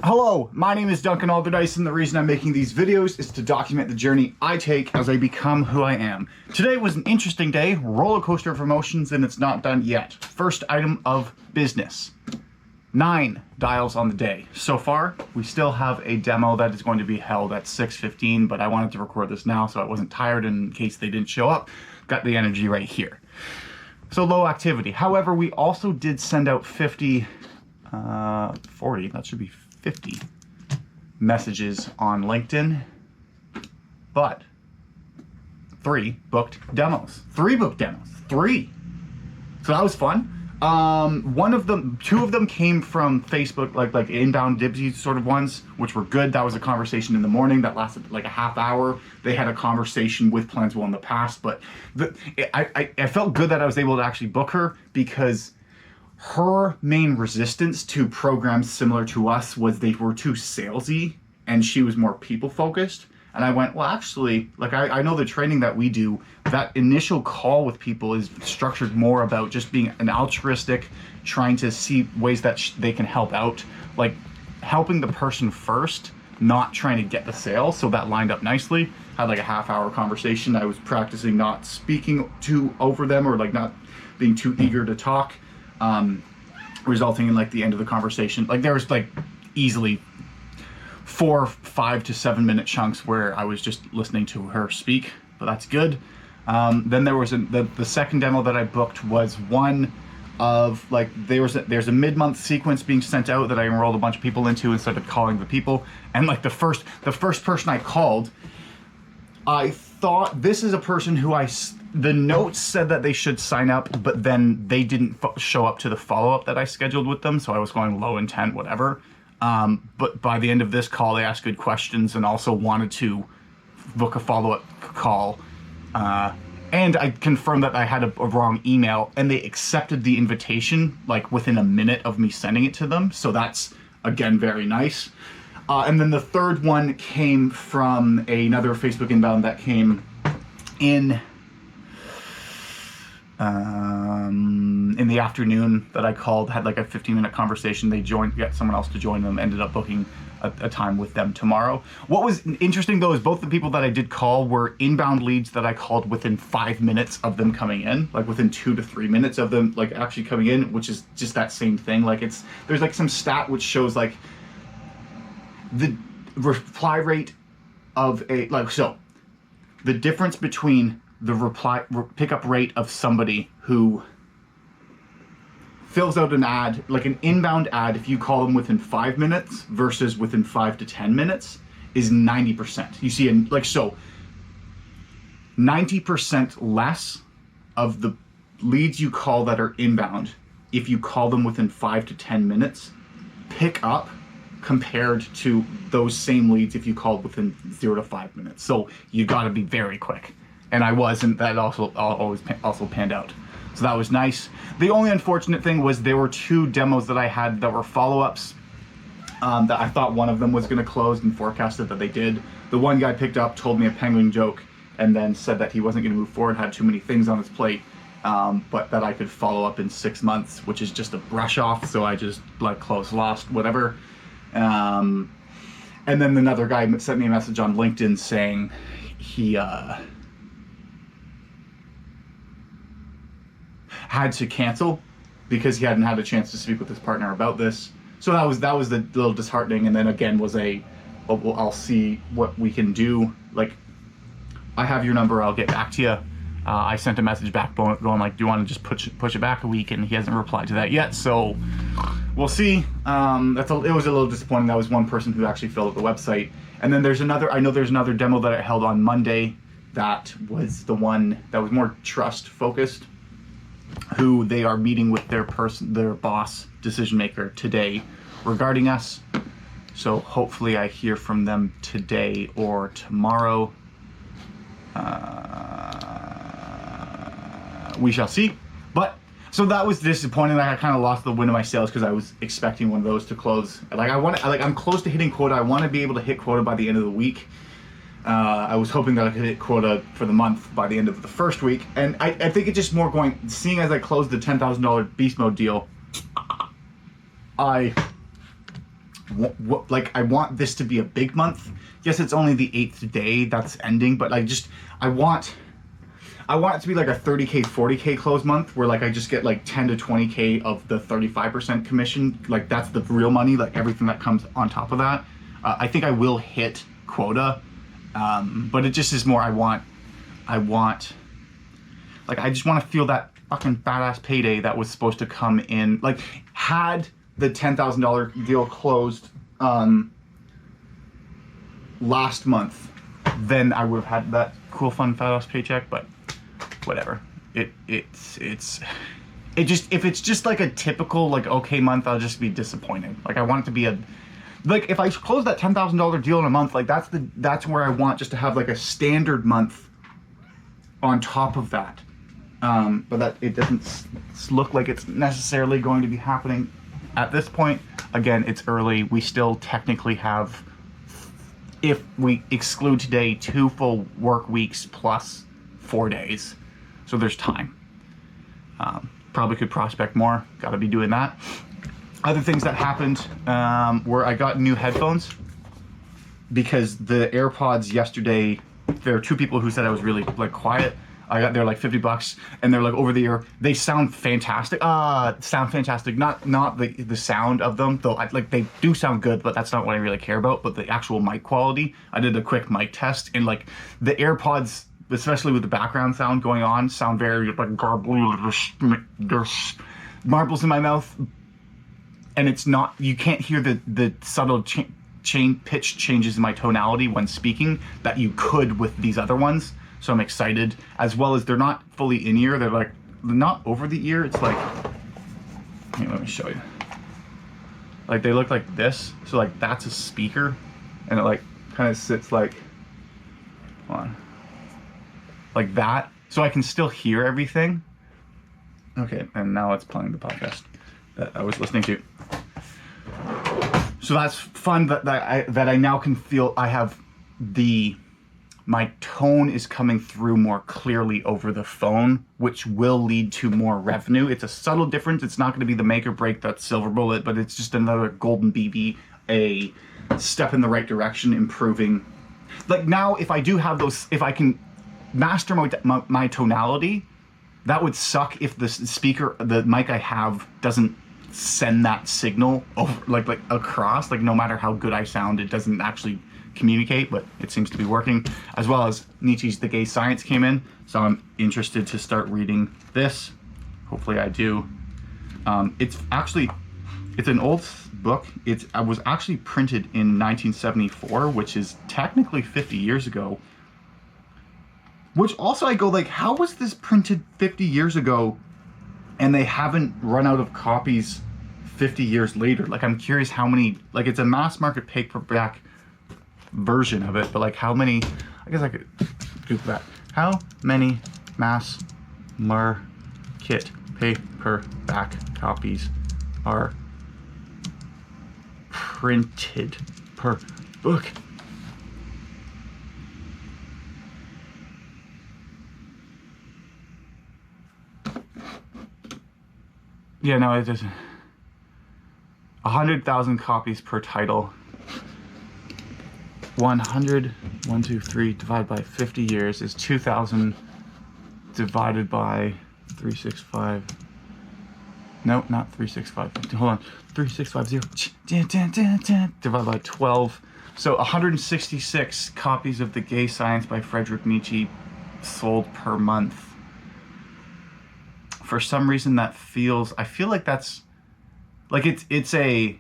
Hello, my name is Duncan Alderdice, and the reason I'm making these videos is to document the journey I take as I become who I am. Today was an interesting day, roller coaster of emotions, and it's not done yet. First item of business. 9 dials on the day. So far, we still have a demo that is going to be held at 6:15, but I wanted to record this now so I wasn't tired in case they didn't show up. Got the energy right here. So low activity. However, we also did send out 40, that should be 50 messages on LinkedIn, but 3 booked demos. 3 booked demos. 3. So that was fun. Two of them came from Facebook, like inbound dibsy sort of ones, which were good. That was a conversation in the morning that lasted like a half hour. They had a conversation with Planswell in the past, but I felt good that I was able to actually book her because her main resistance to programs similar to us was they were too salesy and she was more people focused. And I went, well, actually, like I know the training that we do, that initial call with people is structured more about just being an altruistic, trying to see ways that they can help out, like helping the person first, not trying to get the sale. So that lined up nicely. Had like a half-hour conversation. I was practicing not speaking too over them or like not being too eager to talk, resulting in like the end of the conversation. Like there was like easily 4, 5 to 7 minute chunks where I was just listening to her speak, but that's good. Then there was the second demo that I booked was one of like there's a mid-month sequence being sent out that I enrolled a bunch of people into instead of calling the people. And like the first person I called, I thought this is a person who the notes said that they should sign up, but then they didn't show up to the follow-up that I scheduled with them, so I was going low intent, whatever. But by the end of this call, they asked good questions and also wanted to book a follow-up call. And I confirmed that I had a wrong email, and they accepted the invitation like within a minute of me sending it to them. So that's, again, very nice. And then the third one came from another Facebook inbound that came in the afternoon that I called, had like a 15-minute conversation. They got someone else to join them, ended up booking a time with them tomorrow. What was interesting though is both the people that I did call were inbound leads that I called within 5 minutes of them coming in, like within 2 to 3 minutes of them like actually coming in, which is just that same thing. Like there's like some stat which shows like the reply rate of so the difference between the pickup rate of somebody who fills out an ad, like an inbound ad, if you call them within 5 minutes versus within 5 to 10 minutes is 90%. You see, 90% less of the leads you call that are inbound, if you call them within 5 to 10 minutes, pick up compared to those same leads if you called within 0 to 5 minutes. So you got to be very quick. And I was, and that also panned out. So that was nice. The only unfortunate thing was there were 2 demos that I had that were follow-ups that I thought one of them was going to close and forecasted that they did. The one guy picked up, told me a penguin joke, and then said that he wasn't going to move forward, had too many things on his plate, but that I could follow up in 6 months, which is just a brush off. So I just like close, lost, whatever. And then another guy sent me a message on LinkedIn saying he had to cancel because he hadn't had a chance to speak with his partner about this. So that was the little disheartening. And then again was I'll see what we can do. Like, I have your number, I'll get back to you. I sent a message back going like, do you want to just push it back a week? And he hasn't replied to that yet. So we'll see. It was a little disappointing. That was one person who actually filled out the website. And then there's another demo that I held on Monday. That was the one that was more trust focused, who they are meeting with their boss, decision maker today regarding us. So hopefully I hear from them today or tomorrow. We shall see. But so that was disappointing. Like I kind of lost the wind of my sails because I was expecting one of those to close. Like I'm close to hitting quota. I want to be able to hit quota by the end of the week. I was hoping that I could hit quota for the month by the end of the first week. And I think it's just more going, seeing as I closed the $10,000 beast mode deal, I like I want this to be a big month. Yes, it's only the 8th day that's ending, but I want it to be like a 30K, 40K close month where like I just get like 10 to 20K of the 35% commission. Like that's the real money, like everything that comes on top of that. I think I will hit quota, but it just is more I just want to feel that fucking badass payday that was supposed to come in. Like, had the $10,000 deal closed last month, then I would have had that cool, fun, fat-ass paycheck. But whatever. If it's just like a typical like okay month, I'll just be disappointed. Like I want it to be like if I close that $10,000 deal in a month, like that's where I want just to have like a standard month on top of that. But that it doesn't look like it's necessarily going to be happening at this point. Again, it's early. We still technically have, if we exclude today, 2 full work weeks plus 4 days. So there's time. Probably could prospect more. Got to be doing that. Other things that happened were I got new headphones because the AirPods yesterday, there are 2 people who said I was really like quiet. They're like $50 and they're like over the ear. They sound fantastic. Not the sound of them though. They do sound good, but that's not what I really care about. But the actual mic quality. I did a quick mic test and like the AirPods, especially with the background sound going on, sound very like garbly. There's marbles in my mouth, and it's not. You can't hear the subtle pitch changes in my tonality when speaking that you could with these other ones. So I'm excited, as well as they're not fully in ear. They're like not over the ear. It's like, here, let me show you. Like they look like this. So like that's a speaker, and it like kind of sits like, hold on, like that. So I can still hear everything. Okay, and now it's playing the podcast that I was listening to. So that's fun that I now can feel I have my tone is coming through more clearly over the phone, which will lead to more revenue. It's a subtle difference. It's not going to be the make or break that silver bullet, but it's just another golden BB, a step in the right direction, improving. Like now, if I do have those, if I can master my tonality, that would suck if the mic I have doesn't send that signal over, like across. Like no matter how good I sound, it doesn't actually communicate, but it seems to be working. As well as Nietzsche's The Gay Science came in, so I'm interested to start reading this. Hopefully I do. It's an old book. It was actually printed in 1974, which is technically 50 years ago. Which also I go like, how was this printed 50 years ago and they haven't run out of copies 50 years later? Like I'm curious how many, like it's a mass market paperback version of it, but like how many, I guess I could Google that. How many mass market paperback copies are printed per book? Yeah, no, it doesn't. 100,000 copies per title. 100, 1, 2, 3 divided by 50 years is 2,000 divided by 365. No, not 365. Hold on. 3650 divided by 12. So 166 copies of The Gay Science by Friedrich Nietzsche sold per month. For some reason that feels, I feel like that's like it's a,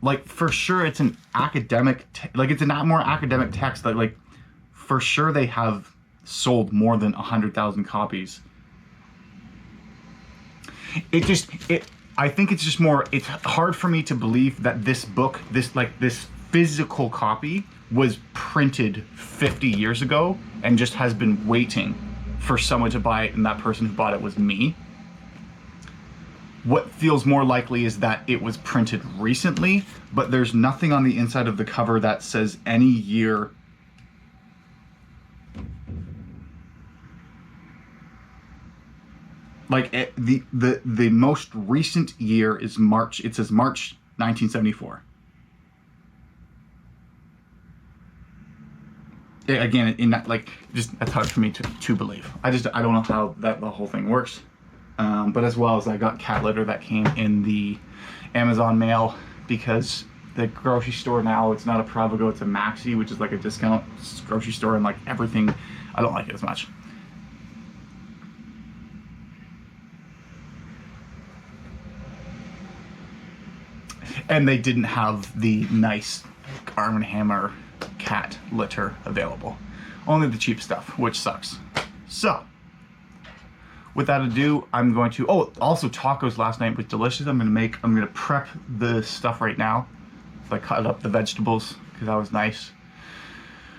like for sure it's an academic like it's a not more academic text that like for sure they have sold more than 100,000 copies. I think it's just more, it's hard for me to believe that this book, this physical copy was printed 50 years ago and just has been waiting for someone to buy it, and that person who bought it was me. What feels more likely is that it was printed recently, but there's nothing on the inside of the cover that says any year. Like the most recent year is March. It says March 1974. Again, in that, like, just that's hard for me to believe. I don't know how the whole thing works. But as well as I got cat litter that came in the Amazon mail, because the grocery store now, it's not a Provigo, it's a Maxi, which is like a discount grocery store, and like everything, I don't like it as much. And they didn't have the nice Arm & Hammer cat litter available. Only the cheap stuff, which sucks. So, with that ado, I'm going to, oh, also tacos last night was delicious. I'm gonna prep the stuff right now. So I cut up the vegetables, because that was nice.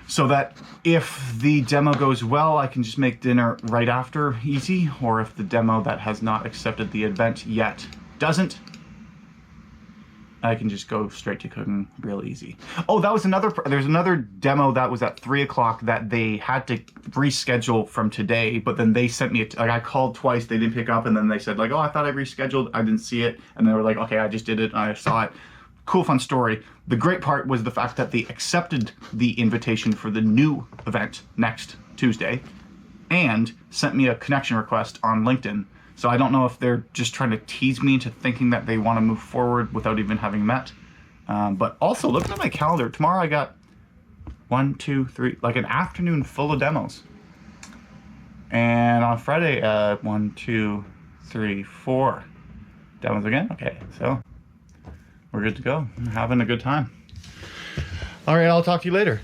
So that if the demo goes well, I can just make dinner right after, easy. Or if the demo that has not accepted the event yet doesn't, I can just go straight to cooking real easy. Oh, that was there's another demo that was at 3 o'clock that they had to reschedule from today, but then they sent me, like, I called twice, they didn't pick up, and then they said, like, oh, I thought I rescheduled, I didn't see it, and they were like, okay, I just did it, and I saw it. Cool, fun story. The great part was the fact that they accepted the invitation for the new event next Tuesday, and sent me a connection request on LinkedIn. So I don't know if they're just trying to tease me into thinking that they want to move forward without even having met. But also, looking at my calendar, tomorrow I got 1, 2, 3, like an afternoon full of demos. And on Friday, 1, 2, 3, 4 demos again. Okay, so we're good to go. I'm having a good time. All right, I'll talk to you later.